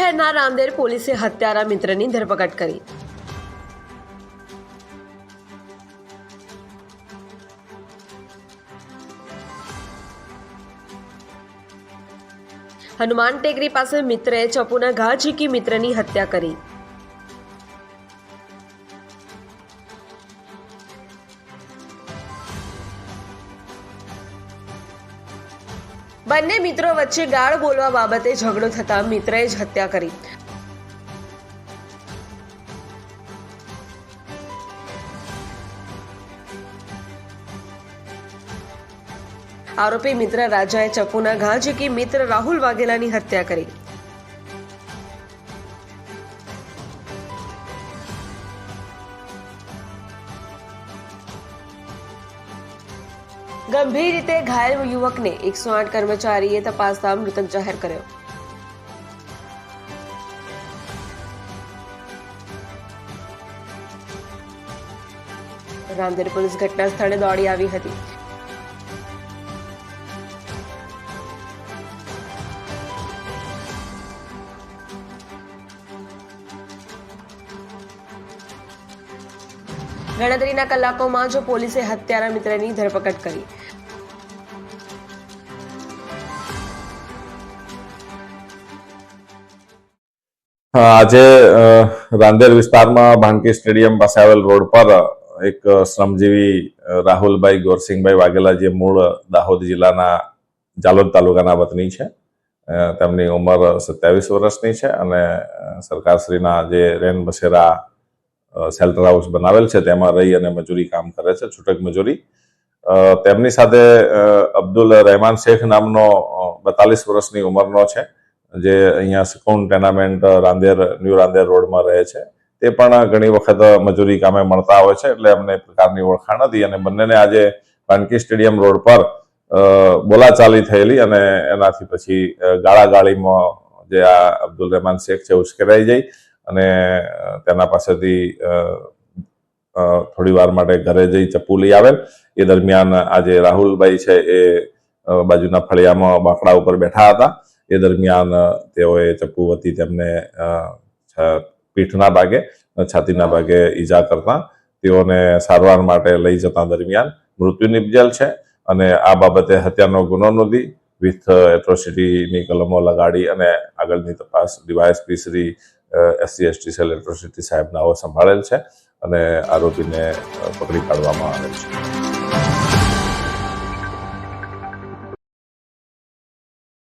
શહેરના રાંદેર પોલીસે હત્યારા મિત્રની ધરપકડ કરી। હનુમાન ટેકરી પાસે મિત્રએ ચપ્પુના ઘા ઝીકી મિત્રની હત્યા કરી। બંને મિત્રો વચ્ચે ગાળ બોલવા બાબતે ઝઘડો થતા મિત્રએ જ હત્યા કરી। આરોપી મિત્ર રાજાએ ચપ્પુના ઘા ઝીકી મિત્ર રાહુલ વાઘેલાની હત્યા કરી। ગંભીર રીતે ઘાયલ યુવકને 108 કર્મચારીએ તપાસતા મૃતક જાહેર કર્યો। રાંદેર પોલીસ ઘટના સ્થળે દોડી આવી હતી। ગણતરીના કલાકોમાં જ પોલીસે હત્યારા મિત્રની ધરપકડ કરી। આજે રાંદેર વિસ્તારમાં ભાનકી સ્ટેડિયમ પાસે આવેલ રોડ પર એક શ્રમજીવી રાહુલભાઈ ગોરસિંહભાઈ વાઘેલા, જે મૂળ દાહોદ જિલ્લાના જાલોદ તાલુકાના વતની છે, તેમની ઉંમર 27 વર્ષની છે અને સરકારશ્રીના જે રેન બસેરા શેલ્ટર હાઉસ બનાવેલ છે તેમાં રહી અને મજૂરી કામ કરે છે, છૂટક મજૂરી। તેમની સાથે અબ્દુલ રહેમાન શેખ નામનો 42 વર્ષની ઉંમરનો છે, જે અહીંયા સુકૂન ટેનામેન્ટ રાંદેર ન્યૂ રાંદેર રોડમાં રહે છે। તે પણ ઘણી વખત મજૂરી કામે મળતા હોય છે, એટલે અમને પ્રકારની ઓળખાણ હતી અને બંનેને આજે ભાનકી સ્ટેડિયમ રોડ પર બોલાચાલી થયેલી અને એનાથી પછી ગાળાગાળીમાં જે આ અબ્દુલ રહેમાન શેખ છે ઉશ્કેરાઈ જઈ અને તેના પાસેથી થોડી વાર માટે ઘરે જઈ ચપ્પુ લઈ આવેલ। એ દરમિયાન આજે રાહુલભાઈ છે એ બાજુના ફળિયામાં બાંકડા ઉપર બેઠા હતા। એ દરમિયાન તેઓએ ચપ્પુ વતી તેમને પીઠના ભાગે, છાતીના ભાગે ઈજા કરતા તેઓને સારવાર માટે લઈ જતા દરમિયાન મૃત્યુ નિપજેલ છે અને આ બાબતે હત્યાનો ગુનો નોંધી વિથ એટ્રોસિટીની કલમો લગાડી અને આગળની તપાસ DYSP Shri SC/ST cell atrocity સાહેબ નાઓ સંભાળેલ છે અને આરોપીને પકડી પાડવામાં આવેલ છે।